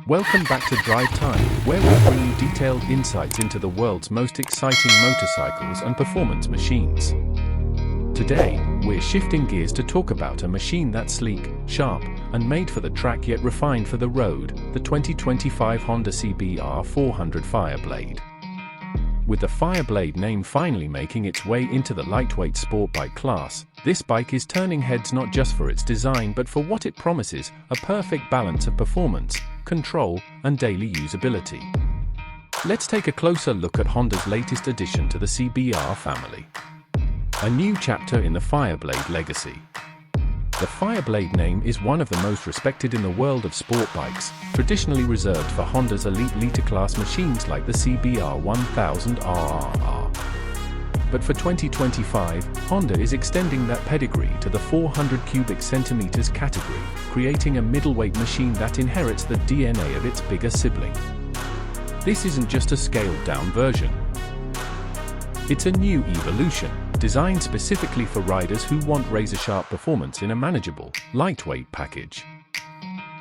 Welcome back to Drive Time, where we bring you detailed insights into the world's most exciting motorcycles and performance machines. Today, we're shifting gears to talk about a machine that's sleek, sharp, and made for the track yet refined for the road, the 2025 Honda CBR 400 Fireblade. With the Fireblade name finally making its way into the lightweight sport bike class, this bike is turning heads not just for its design but for what it promises, a perfect balance of performance, control, and daily usability. Let's take a closer look at Honda's latest addition to the CBR family. A new chapter in the Fireblade legacy. The Fireblade name is one of the most respected in the world of sport bikes, traditionally reserved for Honda's elite liter-class machines like the CBR 1000 RRR. But for 2025, Honda is extending that pedigree to the 400 cubic centimeters category, creating a middleweight machine that inherits the DNA of its bigger sibling. This isn't just a scaled-down version. It's a new evolution, designed specifically for riders who want razor-sharp performance in a manageable, lightweight package.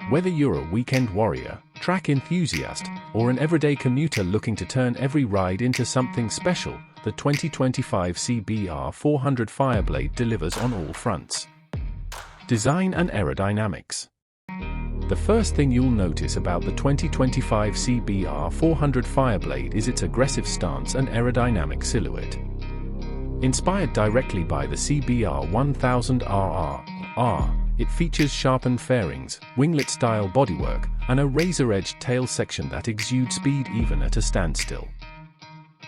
Whether you're a weekend warrior, track enthusiast, or an everyday commuter looking to turn every ride into something special, the 2025 CBR 400 Fireblade delivers on all fronts. Design and aerodynamics. The first thing you'll notice about the 2025 CBR 400 Fireblade is its aggressive stance and aerodynamic silhouette. Inspired directly by the CBR 1000 RRR, it features sharpened fairings, winglet-style bodywork, and a razor-edged tail section that exudes speed even at a standstill.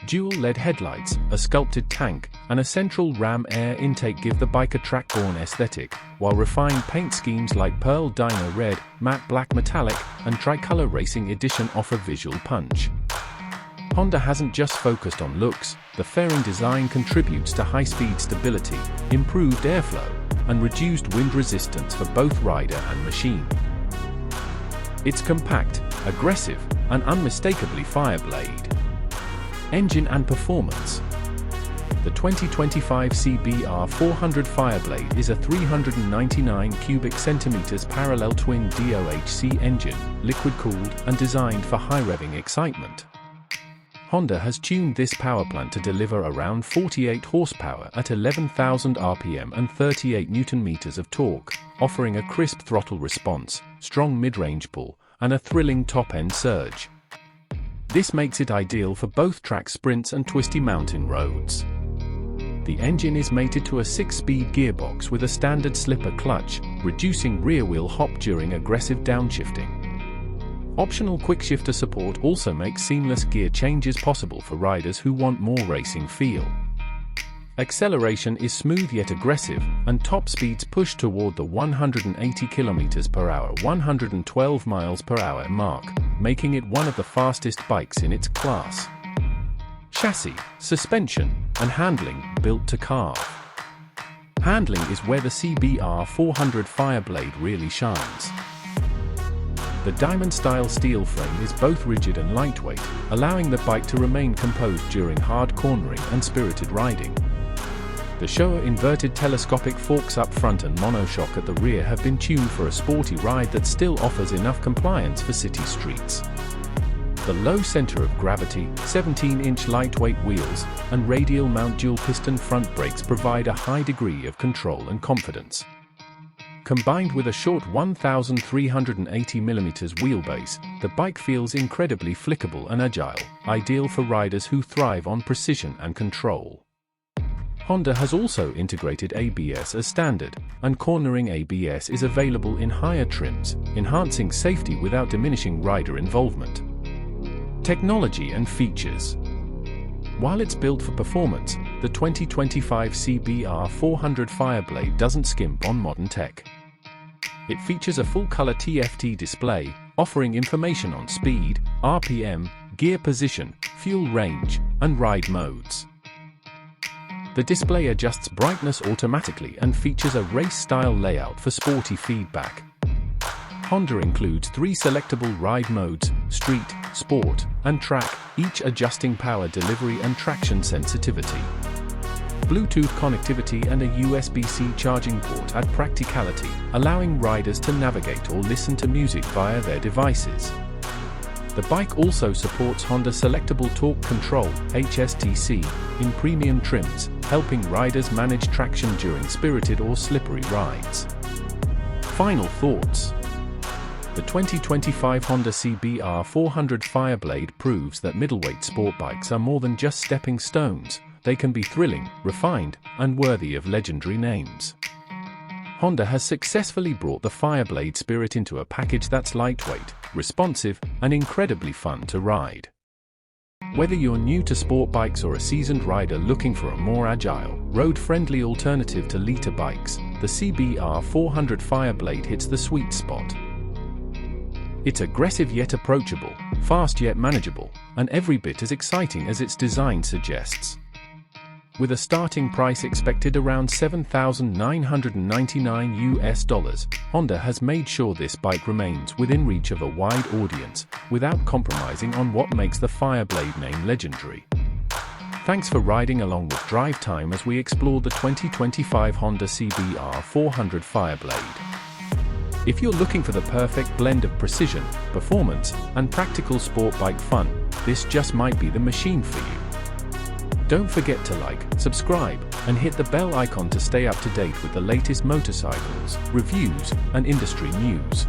Dual LED headlights, a sculpted tank, and a central ram air intake give the bike a track-borne aesthetic, while refined paint schemes like Pearl Dino Red, Matte Black Metallic, and Tricolor Racing Edition offer visual punch. Honda hasn't just focused on looks, the fairing design contributes to high-speed stability, improved airflow, and reduced wind resistance for both rider and machine. It's compact, aggressive, and unmistakably Fireblade. Engine and performance. The 2025 CBR 400 Fireblade is a 399 cubic centimeters parallel twin DOHC engine, liquid-cooled and designed for high-revving excitement. Honda has tuned this powerplant to deliver around 48 horsepower at 11,000 RPM and 38 Nm of torque, offering a crisp throttle response, strong mid-range pull, and a thrilling top-end surge. This makes it ideal for both track sprints and twisty mountain roads. The engine is mated to a 6-speed gearbox with a standard slipper clutch, reducing rear-wheel hop during aggressive downshifting. Optional quick-shifter support also makes seamless gear changes possible for riders who want more racing feel. Acceleration is smooth yet aggressive, and top speeds push toward the 180 km/h 112 mph mark, making it one of the fastest bikes in its class. Chassis, suspension, and handling built to carve. Handling is where the CBR 400 Fireblade really shines. The diamond-style steel frame is both rigid and lightweight, allowing the bike to remain composed during hard cornering and spirited riding. The Showa inverted telescopic forks up front and monoshock at the rear have been tuned for a sporty ride that still offers enough compliance for city streets. The low center of gravity, 17-inch lightweight wheels, and radial mount dual-piston front brakes provide a high degree of control and confidence. Combined with a short 1,380mm wheelbase, the bike feels incredibly flickable and agile, ideal for riders who thrive on precision and control. Honda has also integrated ABS as standard, and cornering ABS is available in higher trims, enhancing safety without diminishing rider involvement. Technology and features. While it's built for performance, the 2025 CBR 400 Fireblade doesn't skimp on modern tech. It features a full-color TFT display, offering information on speed, RPM, gear position, fuel range, and ride modes. The display adjusts brightness automatically and features a race-style layout for sporty feedback. Honda includes 3 selectable ride modes: Street, Sport, and Track, each adjusting power delivery and traction sensitivity. Bluetooth connectivity and a USB-C charging port add practicality, allowing riders to navigate or listen to music via their devices. The bike also supports Honda Selectable Torque Control (HSTC) in premium trims, helping riders manage traction during spirited or slippery rides. Final thoughts. The 2025 Honda CBR 400 Fireblade proves that middleweight sport bikes are more than just stepping stones. They can be thrilling, refined, and worthy of legendary names. Honda has successfully brought the Fireblade spirit into a package that's lightweight, responsive, and incredibly fun to ride. Whether you're new to sport bikes or a seasoned rider looking for a more agile, road-friendly alternative to liter bikes, the CBR 400 Fireblade hits the sweet spot. It's aggressive yet approachable, fast yet manageable, and every bit as exciting as its design suggests. With a starting price expected around $7,999, Honda has made sure this bike remains within reach of a wide audience, without compromising on what makes the Fireblade name legendary. Thanks for riding along with Drive Time as we explore the 2025 Honda CBR 400 Fireblade. If you're looking for the perfect blend of precision, performance, and practical sport bike fun, this just might be the machine for you. Don't forget to like, subscribe, and hit the bell icon to stay up to date with the latest motorcycles, reviews, and industry news.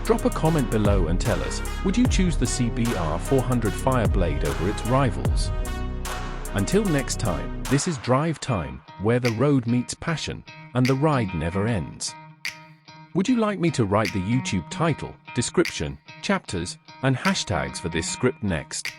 Drop a comment below and tell us, would you choose the CBR 400 Fireblade over its rivals? Until next time, this is Drive Time, where the road meets passion, and the ride never ends. Would you like me to write the YouTube title, description, chapters, and hashtags for this script next?